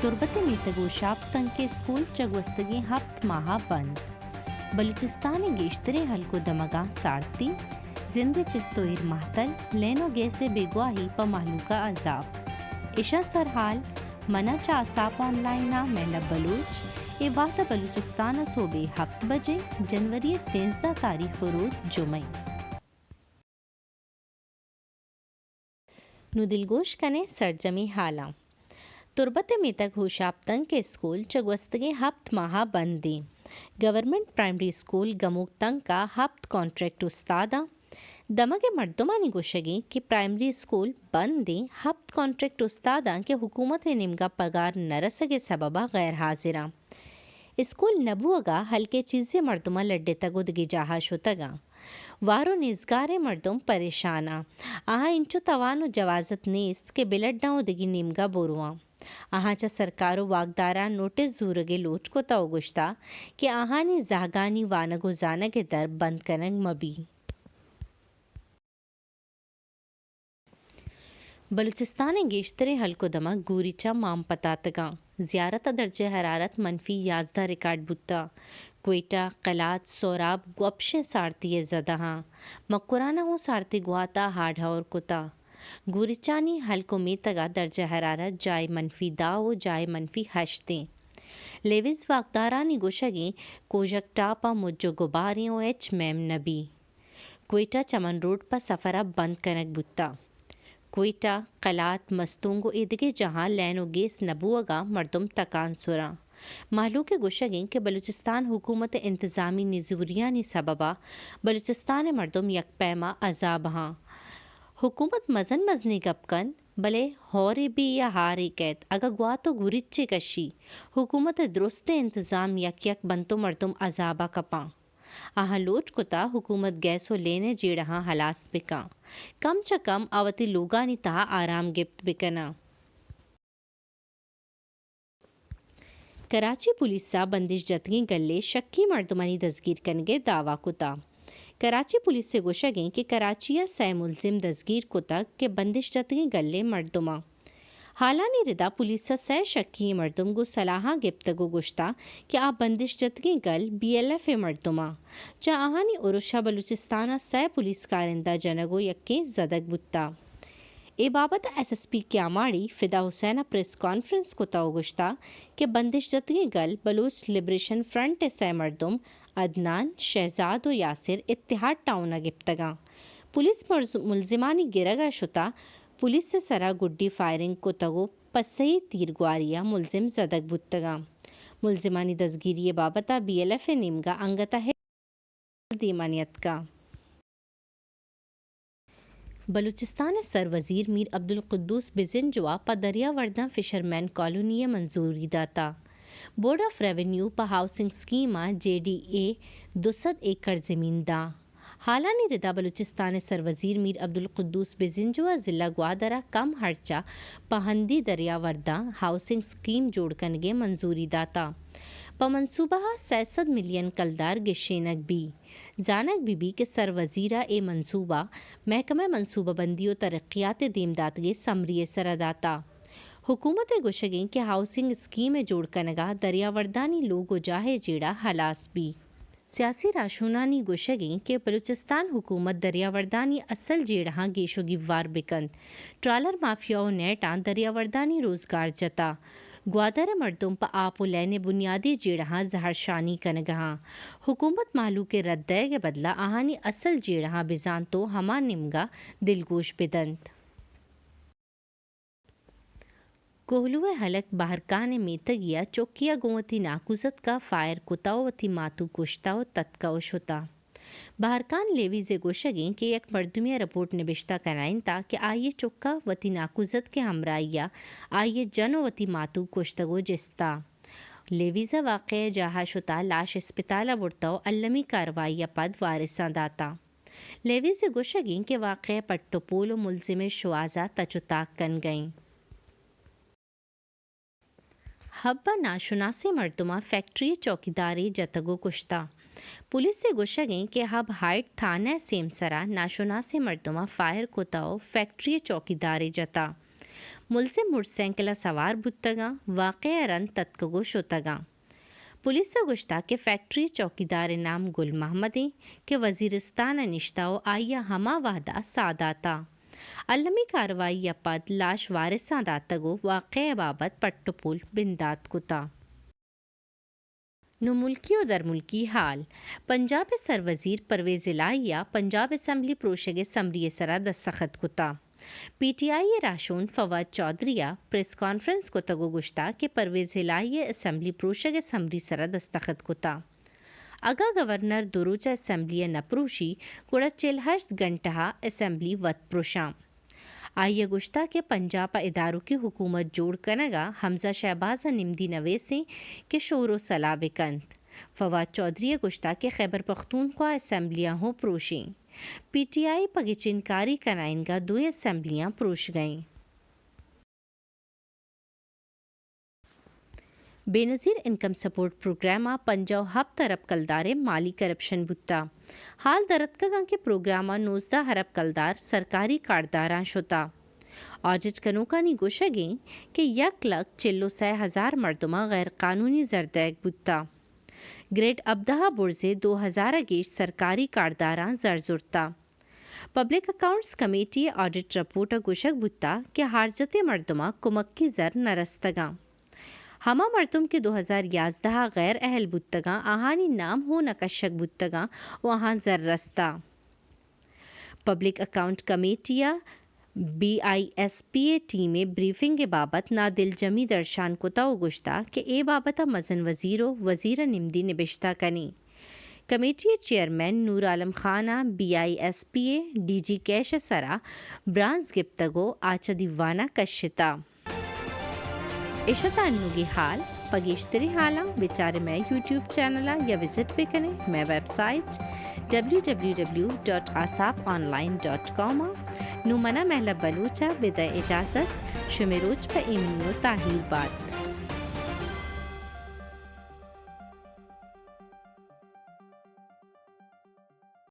तुर्बत में तगोशाब तंग के स्कूल चगवस्तगी हफ्त माह बंद बलूचिस्तान गेश्तरे हल्को दमगा साड़ती जिंद चिस्तोir महतल लेनो गैसे बेगवाही प महलूका अजाब इशा सरहाल मना चासाप ऑनलाइन ना मेहला बलूच ए वादा बलूचिस्तान सोबे हफ्त बजे जनवरी 16 तारीख रोज जुमे नुदिलगोश कने सरजमी हाला तुर्बत में तक होशाब तंग के स्कूल चगवस्तगे हफ्त माह बंद दी गवर्नमेंट प्राइमरी स्कूल गमुक तंग का हफ्त कॉन्ट्रैक्ट उस्तादा दमगे मर्दुमानी गोशगी कि प्राइमरी स्कूल बंद दी हफ्त कॉन्ट्रैक्ट उस्तादा के हुकूमत निमगा पगार नरसगे सबबा गैर हाजिरा स्कूल नबुअगा हल्के चीज़े मर्दुमा लड्डे तगुदगी जाहा शुतगा वारो निजगारे मर्दुम परेशाना आहा इंचो तवानो जवाजत नेस्त के बिलड्डा उदगी निमगा बोरुआ आहाचा सरकारो वागदारा नोटिस जूरगे लोच को तवगुश्ता कि आहानी जागानी वानगो जानगे दर बंद कनग मबी बलूचिस्तान गेश्तरे हल्को दमा गूरीचा माम पतातगा ज़ियारत दर्जे हरारत मनफी 11 रिकॉर्ड बुत्ता क्वेटा कलात सोराब गुअपशे सारती ज़दहा मकुराना हो सारती गुआता हाड़ा और कुता गुरिचानी हल्को में तगा दर्जा हरारत जाय मनफी दाओ जाय मनफी हश्ते लेविस वाकदारानी गोशगी कोजक टापा मुज्जो गुबारियों एच मैम नबी क्वेटा चमन रोड पर सफ़रा बंद कनक बुत्ता क्वेटा कलात मस्तूंगो इदगे जहाँ लैनो गेस नबुअगा मर्दुम तकान सुरा मालू के गुशगिंग के बलूचिस्तान हुकूमत इंतज़ामी निजूरियानी सबबा बलूचिस्तान मर्दुम यकपैमा अजाब हाँ हुकूमत मजन मजनी गपकन भले हौरे भी या हारे कैद अगर गुआ तो गुरिच्चे कशी हुकूमत दुरुस्त इंतज़ाम यक यक बनतो मर्दुम अजाबा कपा आहा लोट कुता हुकूमत गैसो लेने जेड़हा हलास बिका कम च कम अवति लोगानी तहा आराम गिफ्ट बिकना कराची पुलिस सा बंदिश जतगी गल्ले शक्की मर्दुमानी दसगीर कनगे दावा कुता कराची पुलिस से गोशगें कि कराचिया सै मुलजिम दसगीर कुता के बंदिश जतगी गल्ले मर्दुमा हालानी रिदा पुलिस सा सै शक्की मर्दुम गो सलाहा गिफ्तगो गुश्ता कि आप बंदिश जतगी गल BLF मर्दुमा चा आहानी उरुशा बलूचिस्ताना सै पुलिस कारिंदा जनगो यक्के जदक बुत्ता ए बाबत SSP क्यामाड़ी फिदा हुसैना प्रेस कॉन्फ्रेंस को तवगुश्ता कि बंदिश जतगी गल बलूच लिबरेशन फ्रंट सै मर्दुम अदनान शहजाद व यासिर इत्तिहाद टाउना गिफ्तगा पुलिस मुलजिमानी गिरगा शुता पुलिस से सरा गुड्डी फायरिंग को तगो पसई तीरगुआरिया मुलजिम जदक बुत्तगा मुलजिमानी दसगिरी बाबता BLF निमगा अंगता है दीमानियत का बलूचिस्तान सर वज़ीर मीर अब्दुल कुद्दूस बिजिनजुआ प दरियावर्दा फिशरमैन कॉलोनी मंजूरी दाता बोर्ड ऑफ रेवेन्यू प हाउसिंग स्कीमा JDA 200 एकड़ ज़मीन दा हालानी रिदा बलूचिस्तान सर वज़ीर मीर अब्दुल कुद्दूस बिजिनजुआ ज़िला ग्वादरा कम हर्चा पहंदी दरियावर्दा हाउसिंग स्कीम जोड़कनगे मंजूरी दाता पमनसूबा 600 मिलियन कलदार गिशेनक भी जानक बीबी के सर वज़ीरा ए मंसूबा महकमा मंसूबा बंदी और तरक्यात दीमदातगे समरिय सरदाता हुकूमत गुशगिं के हाउसिंग स्कीम में जोड़ कनगा दरियावर्दानी लोगो जाहे जेड़ा हलास भी सियासी राशुनानी गोशगिं के बलूचिस्तान हुकूमत दरियावर्दानी असल जेड़ा गेशोगी वार बिकंद ट्रालर माफियाओं नेटा दरियावर्दानी रोजगार जता ग्वादर मर्दुम प आपो लैने बुनियादी जेड़ा जहरशानी कनगहा हुकूमत मालू के रद्दे के बदला आहानी असल जेड़ा बिजान तो हमा निमगा दिलगोश बिदंत कोहलुए हलक बाहरकान मेतगिया चौकिया गोवती नाकुजत का फायर कुतावती मातू कुश्ताव तत्काव शुता बाहरकान लेवी जे गोशगिं के एक मर्दुमिया रिपोर्ट निबिश्ता कराइन ता कि आइए चौक्का वती नाकुजत के हमराइया आइए जनवती मातू कुश्तगो जिस्ता लेवीज़ा वाक़े जहा शुता लाश अस्पताला बुड़ताव अल्लमी कार्रवाई पद वारिसा दाता लेवी जे गोशगिं के वाक़े पट्टोपोलो मुलजिम शुआजा तचुताक कन गईं हब्बा नाशुनासे मर्दुमा फैक्ट्री चौकीदारी जतगो कुश्ता पुलिस से गोशगिं के हब हाइट थाना सेमसरा नाशुनासे मर्दुमा फायर कोताओ फैक्ट्री चौकीदारी जता ملزم موٹر سائیکل سوار بتگا واقع رن تتکگو شتگا پولیس گشتہ کے فیکٹری چوکیدار نام گل محمدی کہ وزیرستان نشتہ و آئیا ہما وحدہ ساداتا علمی کاروائی پد لاش وارثاں داتگو واقع بابت پٹپول بندات کتا نو ملکی و در ملکی حال پنجاب سر وزیر پرویز الہیہ پنجاب اسمبلی پروشگ سمری سرا دستخط کتا پی ٹی آئی راشون فواد چودھریہ پریس کانفرنس کو تگو گشتہ کہ پرویز الہیہ اسمبلی پروشگ سمری سرا دستخط کتا اگا گورنر دروچہ اسمبلی نپروشی گڑا 48 گھنٹہ اسمبلی وط پروشاں آئیے گشتہ کے پنجاب اداروں کی حکومت جوڑ کنگا حمزہ شہباز نمدی نویسی کے شور و صلاح بکند فواد چودھری گشتہ کے خیبر پختونخوا اسمبلیاں ہوں پروشیں پی ٹی آئی پگی چنکاری کنائنگا 2 اسمبلیاں پروش گئیں بے نظیر انکم سپورٹ پروگرام پنجاؤ ہفت ارب کلدار مالی کرپشن بتا حال درتکگاں کے پروگرامہ 19 ارب کلدار سرکاری کارڈداراں شتا آجج کنوکانی گوشگیں کہ 1,46,000 مردمہ غیر قانونی زردیک بتا گریڈ ابدہ برزے 2000 گیش سرکاری کارڈداراں زرزرتا public accounts committee audit report گوشگ بتا کہ حارجت مردمہ کمکی زر نرستگاں ہما مردم کے 2011 غیر اہل بتگاں آہانی نام ہو نکشک بتگاں وہاں زر رستا پبلک اکاؤنٹ کمیٹیا BISPA ٹیم بریفنگ کے بابت نادل جمی درشان کتا و گشتہ کہ اے بابتا مزن وزیر نمدی نبشتہ کنی کمیٹی چیئرمین نور عالم خانہ BISPA DG کیش سرا برانز گپتگو آچا دیوانا کشتا اشتا انوگی حال پگیشتری حالاں بیچارے میں یوٹیوب چینل یا وزٹ پہ کریں میں ویب سائٹ www.asaponline.com نو منا محلب بلوچہ بدہ اجازت شمیروچ پہ ایمنیو تاہیر بات